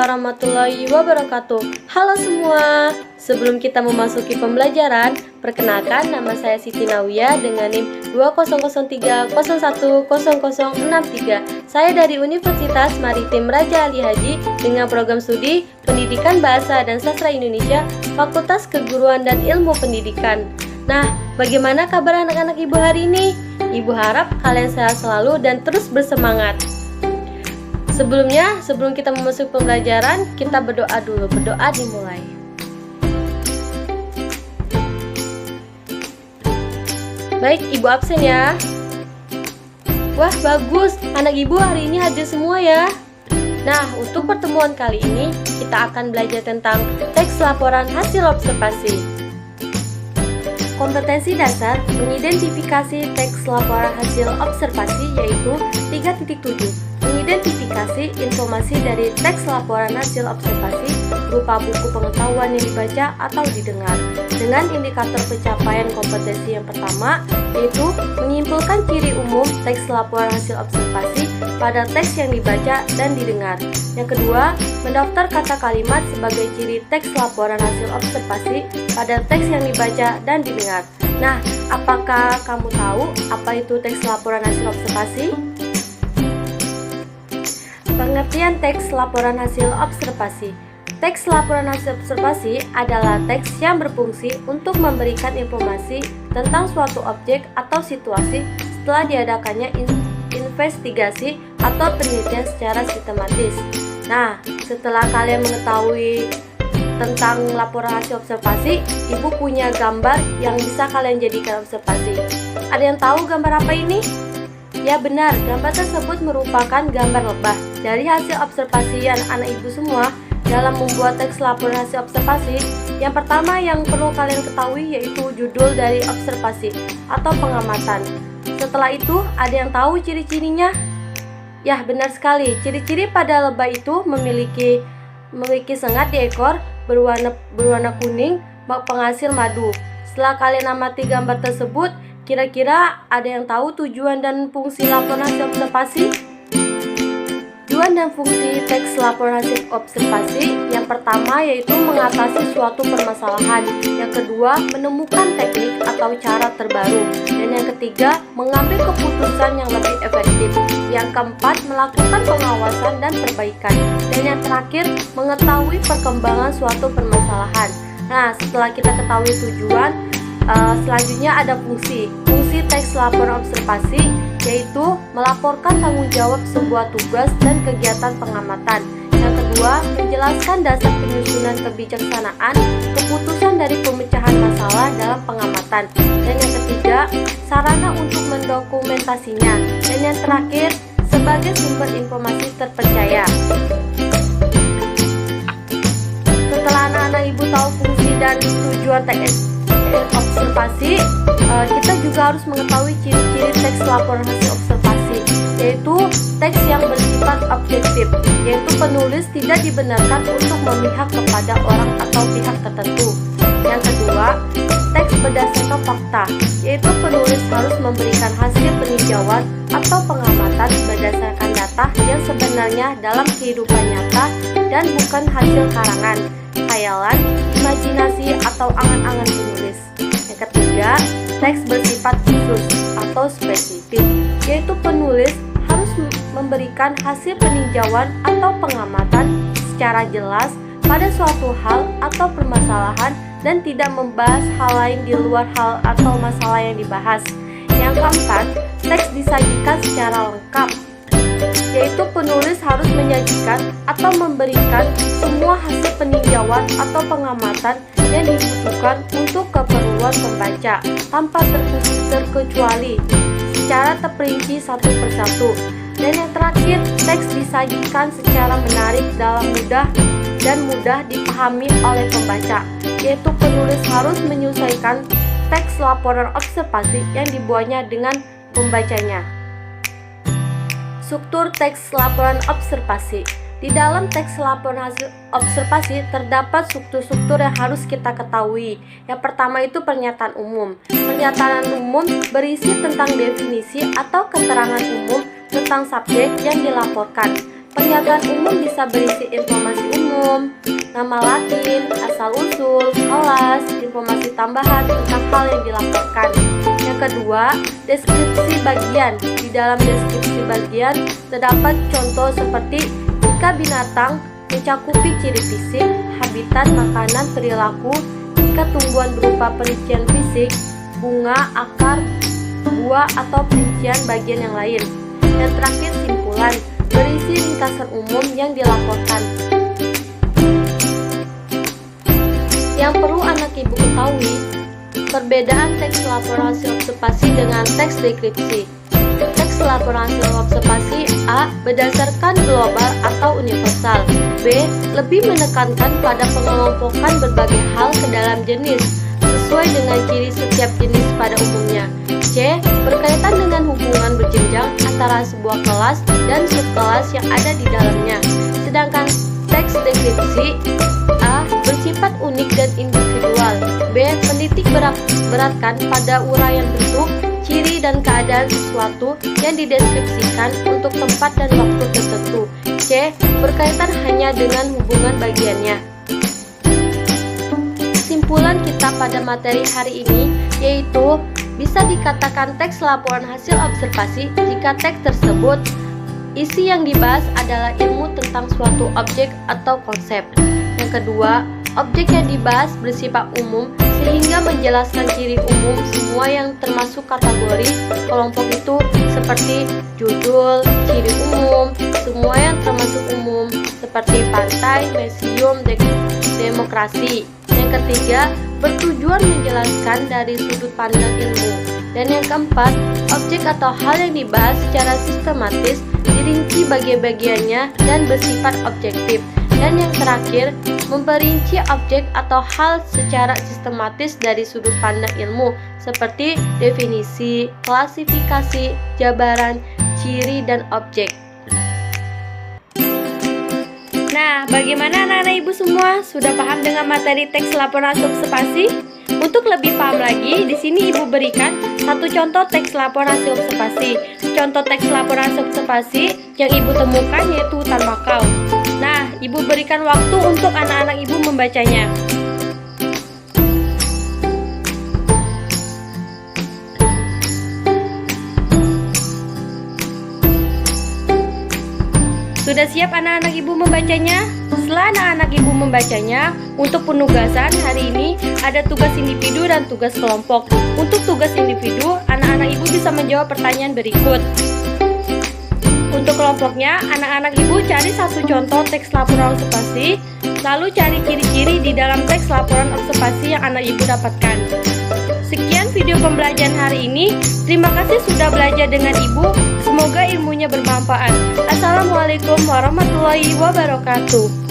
warahmatullahi wabarakatuh. Halo semua. Sebelum kita memasuki pembelajaran, perkenalkan nama saya Siti Nawiyah dengan NIM 2003010063. Saya dari Universitas Maritim Raja Ali Haji dengan program studi Pendidikan Bahasa dan Sastra Indonesia, Fakultas Keguruan dan Ilmu Pendidikan. Nah, bagaimana kabar anak-anak Ibu hari ini? Ibu harap kalian sehat selalu dan terus bersemangat. Sebelum kita memasuki pembelajaran, kita berdoa dulu. Berdoa dimulai. Baik, Ibu absen ya. Wah, bagus. Anak Ibu hari ini hadir semua ya. Nah, untuk pertemuan kali ini, kita akan belajar tentang teks laporan hasil observasi. Kompetensi dasar mengidentifikasi teks laporan hasil observasi yaitu 3.7. Mengidentifikasi informasi dari teks laporan hasil observasi berupa buku pengetahuan yang dibaca atau didengar dengan indikator pencapaian kompetensi yang pertama yaitu menyimpulkan ciri umum teks laporan hasil observasi pada teks yang dibaca dan didengar. Yang kedua, mendaftar kata kalimat sebagai ciri teks laporan hasil observasi pada teks yang dibaca dan didengar. Nah, apakah kamu tahu apa itu teks laporan hasil observasi? Pengertian teks laporan hasil observasi. Teks laporan hasil observasi adalah teks yang berfungsi untuk memberikan informasi tentang suatu objek atau situasi setelah diadakannya investigasi atau penelitian secara sistematis. Nah, setelah kalian mengetahui tentang laporan hasil observasi, Ibu punya gambar yang bisa kalian jadikan observasi. Ada yang tahu gambar apa ini? Ya benar, gambar tersebut merupakan gambar lebah. Dari hasil observasi anak-anak Ibu semua dalam membuat teks laporan hasil observasi, yang pertama yang perlu kalian ketahui yaitu judul dari observasi atau pengamatan. Setelah itu, ada yang tahu ciri-cirinya? Ya benar sekali, ciri-ciri pada lebah itu memiliki sengat di ekor berwarna kuning penghasil madu. Setelah kalian amati gambar tersebut, kira-kira ada yang tahu tujuan dan fungsi laporan hasil observasi? Tujuan dan fungsi teks laporan hasil observasi yang pertama yaitu mengatasi suatu permasalahan, yang kedua menemukan teknik atau cara terbaru, dan yang ketiga mengambil keputusan yang lebih efektif, yang keempat melakukan pengawasan dan perbaikan, dan yang terakhir mengetahui perkembangan suatu permasalahan. Nah, setelah kita ketahui tujuan, selanjutnya ada fungsi teks laporan observasi yaitu melaporkan tanggung jawab sebuah tugas dan kegiatan pengamatan. Yang kedua, menjelaskan dasar penyusunan kebijaksanaan keputusan dari pemecahan masalah dalam pengamatan. Dan yang ketiga, sarana untuk mendokumentasinya. Dan yang terakhir, sebagai sumber informasi terpercaya. Setelah anak-anak Ibu tahu fungsi dan tujuan teks observasi, kita juga harus mengetahui ciri-ciri teks laporan hasil observasi, yaitu teks yang bersifat objektif, yaitu penulis tidak dibenarkan untuk memihak kepada orang atau pihak tertentu. Yang kedua, teks berdasarkan fakta, yaitu penulis harus memberikan hasil peninjauan atau pengamatan berdasarkan data yang sebenarnya dalam kehidupan nyata dan bukan hasil karangan, khayalan, imajinasi, atau angan-angan penulis. Yang ketiga, teks bersifat khusus atau spesifik, yaitu penulis harus memberikan hasil peninjauan atau pengamatan secara jelas pada suatu hal atau permasalahan dan tidak membahas hal lain di luar hal atau masalah yang dibahas. Yang keempat, teks disajikan secara lengkap, yaitu penulis harus menyajikan atau memberikan semua hasil peninjauan atau pengamatan yang dibutuhkan untuk keperluan pembaca tanpa terkecuali secara terperinci satu persatu. Dan yang terakhir, teks disajikan secara menarik dan mudah dipahami oleh pembaca, yaitu penulis harus menyesuaikan teks laporan observasi yang dibuatnya dengan pembacanya. Struktur teks laporan observasi. Di dalam teks laporan hasil observasi terdapat struktur-struktur yang harus kita ketahui. Yang pertama itu pernyataan umum. Pernyataan umum berisi tentang definisi atau keterangan umum tentang subjek yang dilaporkan. Pernyataan umum bisa berisi informasi umum, nama latin, asal-usul, kelas, informasi tambahan tentang hal yang dilaporkan. Yang kedua, deskripsi bagian. Di dalam deskripsi bagian terdapat contoh seperti jika binatang mencakupi ciri fisik, habitat, makanan, perilaku, jika tumbuhan berupa perincian fisik, bunga, akar, buah, atau perincian bagian yang lain. Dan terakhir, simpulan, berisi ringkasan umum yang dilaporkan. Yang perlu anak ibu ketahui, perbedaan teks laporan hasil observasi dengan teks deskripsi. Teks laporan hasil observasi A. Berdasarkan global atau universal. B. Lebih menekankan pada pengelompokan berbagai hal ke dalam jenis, sesuai dengan ciri setiap jenis pada umumnya. C. Berkaitan dengan hubungan berjenjang antara sebuah kelas dan subkelas yang ada di dalamnya. Sedangkan teks deskripsi A. Bersifat unik dan individual. B. Menitik beratkan pada uraian bentuk, ciri dan keadaan sesuatu yang dideskripsikan untuk tempat dan waktu tertentu. C. Berkaitan hanya dengan hubungan bagiannya. Kesimpulan kita pada materi hari ini yaitu bisa dikatakan teks laporan hasil observasi jika teks tersebut isi yang dibahas adalah ilmu tentang suatu objek atau konsep. Yang kedua, objek yang dibahas bersifat umum sehingga menjelaskan ciri umum semua yang termasuk kategori kelompok itu seperti judul, ciri umum, semua yang termasuk umum seperti pantai, museum, demokrasi. Yang ketiga, bertujuan menjelaskan dari sudut pandang ilmu. Dan yang keempat, objek atau hal yang dibahas secara sistematis, dirinci bagian-bagiannya dan bersifat objektif. Dan yang terakhir, memperinci objek atau hal secara sistematis dari sudut pandang ilmu, seperti definisi, klasifikasi, jabaran, ciri, dan objek. Nah, bagaimana anak-anak ibu semua? Sudah paham dengan materi teks laporan observasi? Untuk lebih paham lagi, di sini ibu berikan satu contoh teks laporan hasil observasi. Contoh teks laporan hasil observasi yang ibu temukan yaitu hutan bakau. Nah, ibu berikan waktu untuk anak-anak ibu membacanya. Sudah siap anak-anak ibu membacanya? Setelah anak-anak ibu membacanya, untuk penugasan hari ini ada tugas individu dan tugas kelompok. Untuk tugas individu, anak-anak ibu bisa menjawab pertanyaan berikut. Untuk kelompoknya, anak-anak ibu cari satu contoh teks laporan observasi, lalu cari ciri-ciri di dalam teks laporan observasi yang anak ibu dapatkan. Sekian video pembelajaran hari ini. Terima kasih sudah belajar dengan ibu. Semoga ilmunya bermanfaat. Assalamualaikum warahmatullahi wabarakatuh.